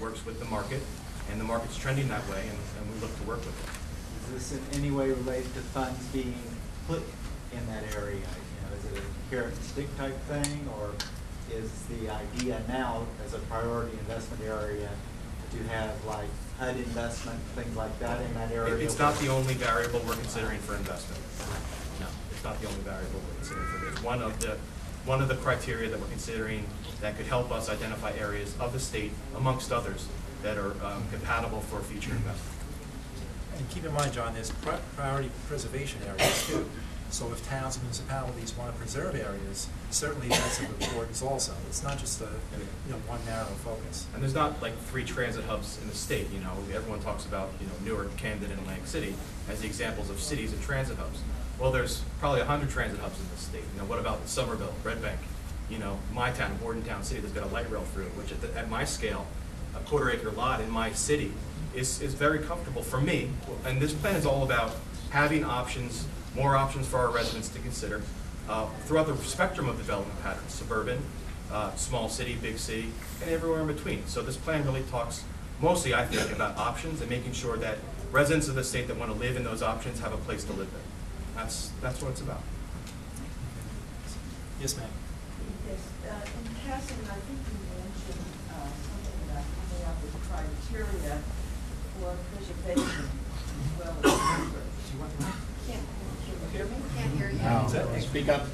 works with the market, and the market's trending that way, and we look to work with it. Is this in any way related to funds being put in that area? You know, is it a carrot and stick type thing, or is the idea now as a priority investment area to have like HUD investment, things like that in that area? It's not the only variable we're considering for investment. No, it's not the only variable we're considering for this. One of the criteria that we're considering that could help us identify areas of the state, amongst others, that are compatible for future investment. And keep in mind, John, there's priority preservation areas too. So if towns and municipalities want to preserve areas, certainly that's of importance also. It's not just a one narrow focus. And there's not like 3 transit hubs in the state. You know, everyone talks about Newark, Camden, and Atlantic City as the examples of cities and transit hubs. Well, there's probably 100 transit hubs in the state. You know, what about Somerville, Red Bank? You know, my town, Bordentown City, that's got a light rail through it, which at my scale, a quarter-acre lot in my city is very comfortable for me. And this plan is all about having options, more options for our residents to consider throughout the spectrum of development patterns, suburban, small city, big city, and everywhere in between. So this plan really talks mostly, I think, about options and making sure that residents of the state that want to live in those options have a place to live there. That's what it's about. Yes, ma'am. Yes, in passing, I think you mentioned something about coming up with criteria for preservation as well as research. Can you hear me? Can't hear you. No. Speak up.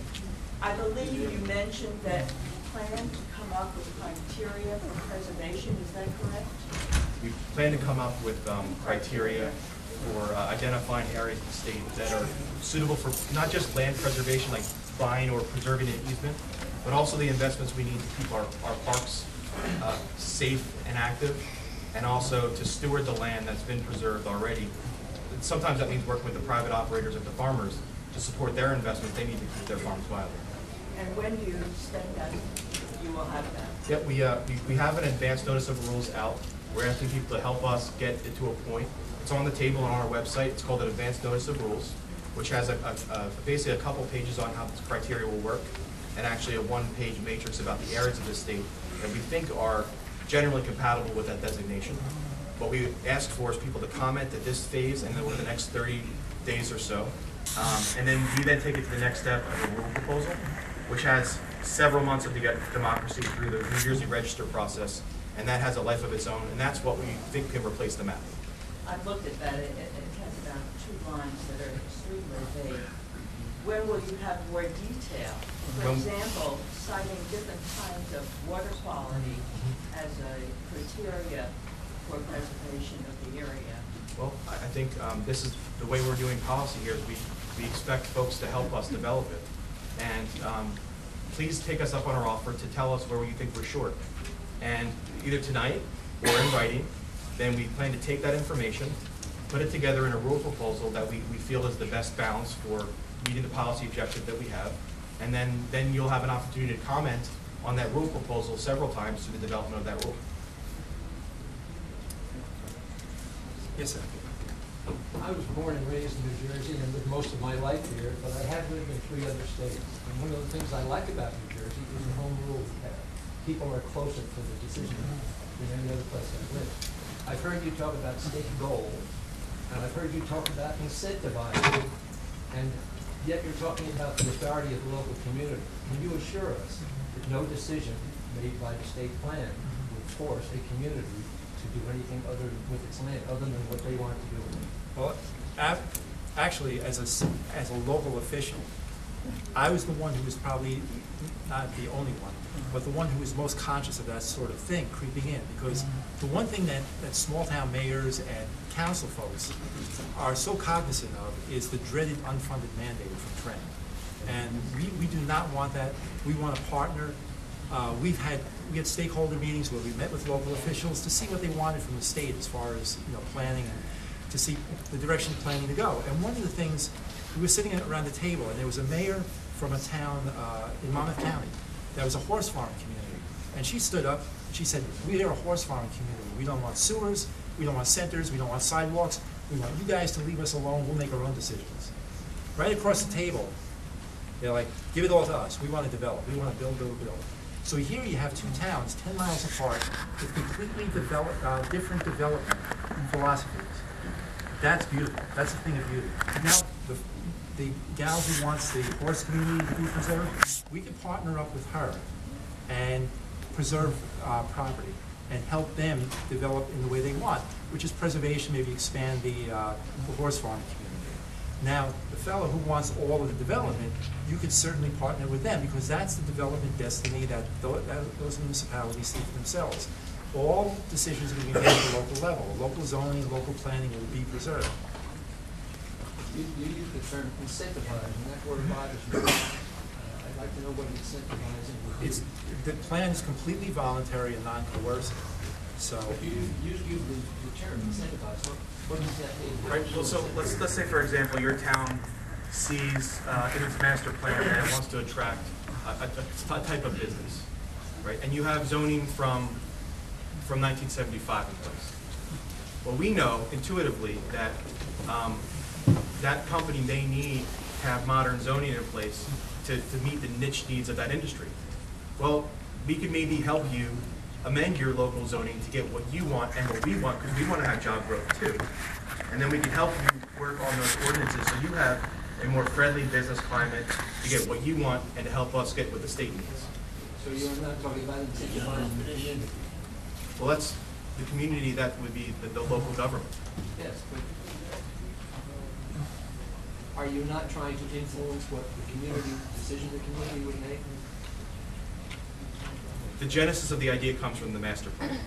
I believe you mentioned that you plan to come up with criteria for preservation. Is that correct? We plan to come up with criteria for identifying areas of the state that are suitable for not just land preservation, like buying or preserving an easement, but also the investments we need to keep our parks safe and active, and also to steward the land that's been preserved already. And sometimes that means working with the private operators and the farmers to support their investments. They need to keep their farms viable. And when do you expect that you will have that? Yep, we have an advance notice of rules out. We're asking people to help us get it to a point. It's on the table on our website. It's called an advance notice of rules, which has basically a couple pages on how this criteria will work, and actually a one-page matrix about the areas of the state that we think are generally compatible with that designation. What we ask for is people to comment at this phase and then over the next 30 days or so. And then we then take it to the next step of the rule proposal, which has several months of democracy through the New Jersey Register process, and that has a life of its own, and that's what we think can replace the map. I've looked at that. It has about 2 lines that are extremely vague. When will you have more detail? For example, citing different kinds of water quality as a criteria for preservation of the area. Well, I think this is the way we're doing policy here. We expect folks to help us develop it. And please take us up on our offer to tell us where you think we're short. And either tonight or in writing, then we plan to take that information, put it together in a rule proposal that we feel is the best balance for meeting the policy objective that we have. And then you'll have an opportunity to comment on that rule proposal several times through the development of that rule. Yes, sir. I was born and raised in New Jersey and lived most of my life here, but I have lived in 3 other states. And one of the things I like about New Jersey is the home rule we have. People are closer to the decision than any other place I've lived. I've heard you talk about state goals, and I've heard you talk about incentivizing, and yet you're talking about the authority of the local community. Can you assure us that no decision made by the state plan would force a community to do anything other with its land, other than what they want to do with it? Well, actually, as a local official, I was the one who was probably not the only one, but the one who was most conscious of that sort of thing creeping in. Because the one thing that small town mayors and council folks are so cognizant of is the dreaded unfunded mandate from Trent. And we do not want that. We want to partner. We had stakeholder meetings where we met with local officials to see what they wanted from the state as far as planning and to see the direction of planning to go. And one of the things, we were sitting around the table, and there was a mayor from a town in Monmouth County that was a horse farm community. And she stood up, and she said, we are a horse farm community. We don't want sewers, we don't want centers, we don't want sidewalks. We want you guys to leave us alone, we'll make our own decisions. Right across the table, they're like, give it all to us. We want to develop, we want to build, build, build. So here you have two towns, 10 miles apart, with completely different development philosophies. That's beautiful. That's a thing of beauty. Now, the gal who wants the horse community to be preserved, we could partner up with her and preserve property and help them develop in the way they want, which is preservation, maybe expand the horse farm community. Now, the fellow who wants all of the development, you could certainly partner with them because that's the development destiny that those municipalities see for themselves. All decisions are going to be made at the local level. Local zoning, local planning will be preserved. You use the term incentivize, and that word bothers me. I'd like to know what incentivizing would be. The plan is completely voluntary and non-coercive. So But you use the term incentivize. What does that mean? Right, well, so let's say, for example, your town sees in its master plan that it wants to attract a type of business, right? And you have zoning from 1975 in place. Well, we know intuitively that that company may need to have modern zoning in place to meet the niche needs of that industry. Well, we could maybe help you amend your local zoning to get what you want and what we want, because we want to have job growth too. And then we can help you work on those ordinances so you have a more friendly business climate to get what you want and to help us get what the state needs. So you're not talking about incentivizing the community? Well, that's the community, that would be the local government. Yes, but are you not trying to influence what the community, decision the community would make? The genesis of the idea comes from the master plan.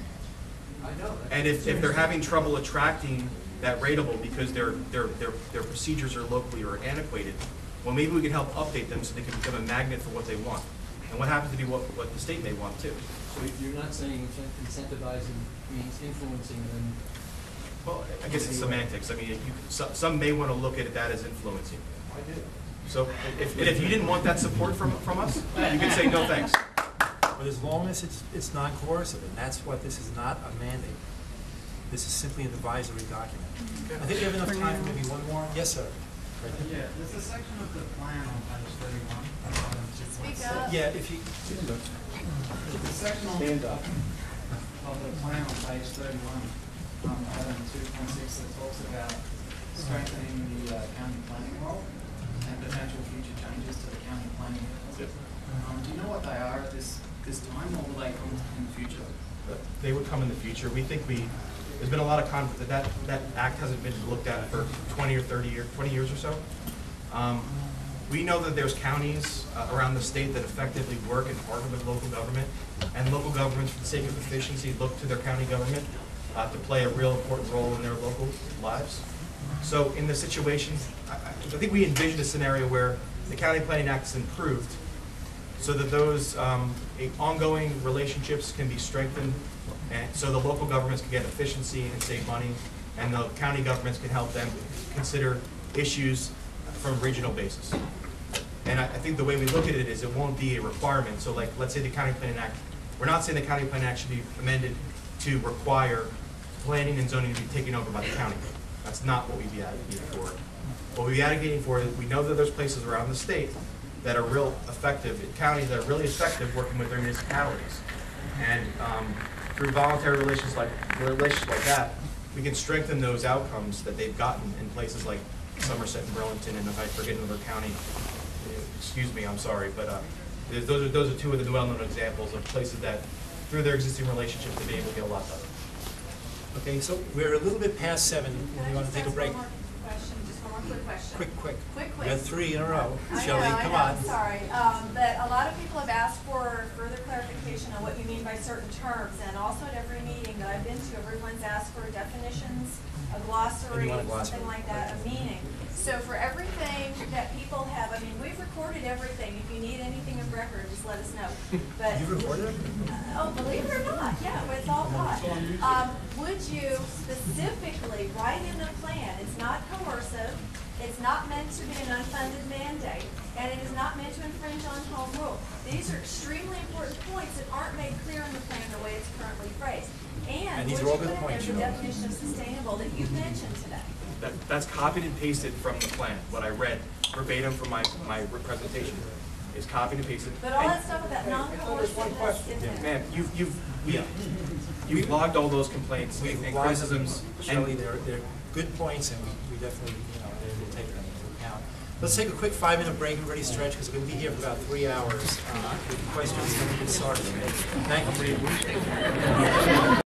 I know. And if they're having trouble attracting that rateable because their procedures are locally or antiquated, well, maybe we can help update them so they can become a magnet for what they want. And what happens to be what the state may want too. So you're not saying incentivizing means influencing them? Well, I guess it's semantics. I mean, some may want to look at that as influencing. I do. So if you didn't want that support from us, you could say no thanks. but as long as it's non-coercive, and that's what this is, not a mandate. This is simply an advisory document. I think we have enough time for maybe one more. Yes, sir. Right there. Yeah, there's a section of the plan on page 31. Speak up. Yeah, if you. There's a section of the plan on page 31, item 2.6, that talks about strengthening the county planning role and potential future changes to the county planning. Do you know what they are at this time, or will they come in the future? They would come in the future. We think there's been a lot of conflict that act hasn't been looked at for 20 years or so. We know that there's counties around the state that effectively work and partner with local government, and local governments, for the sake of efficiency, look to their county government to play a real important role in their local lives. So in the situation, I think we envision a scenario where the County Planning Act is improved so that those ongoing relationships can be strengthened, and so the local governments can get efficiency and save money, and the county governments can help them consider issues from a regional basis. And I think the way we look at it is it won't be a requirement. So like, let's say the County Planning Act, we're not saying the County Planning Act should be amended to require planning and zoning to be taken over by the county. That's not what we'd be advocating for. What we'd be advocating for is we know that there's places around the state that are real effective, counties that are really effective working with their municipalities. And through voluntary relations like that, we can strengthen those outcomes that they've gotten in places like Somerset and Burlington, and if I forget another county, excuse me, I'm sorry, but those are two of the well-known examples of places that, through their existing relationships, they've been able to get a lot done. Okay, so we're a little bit past 7. We want to take a break. Just one more quick question. Quick. Quick. We have 3 in a row. I Shelley, know, come I on. know, sorry. But a lot of people have asked for further clarification on what you mean by certain terms, and also at every meeting that I've been to, everyone's asked for definitions, a glossary, something like that, a meaning. So for everything that people have, I mean, we've recorded everything. If you need anything of record, just let us know. But You recorded it? oh, believe it or not, yeah, it's all caught. Would you specifically write in the plan, it's not coercive, it's not meant to be an unfunded mandate, and it is not meant to infringe on home rule. These are extremely important points that aren't made clear in the plan the way it's currently phrased. And these would are all you good put in points, there you the know. definition of sustainable that you mentioned today? That's copied and pasted from the plan. What I read verbatim from my presentation. is copied and pasted. But all that stuff about non-coerciveness is in there. Ma'am, you've logged all those complaints We've and logged criticisms. them. Shelley, they're good points, and we definitely, we'll take them into account. Let's take a quick 5-minute break, everybody stretch, because we're going to be here for about 3 hours. With questions, then we can start. Thank you.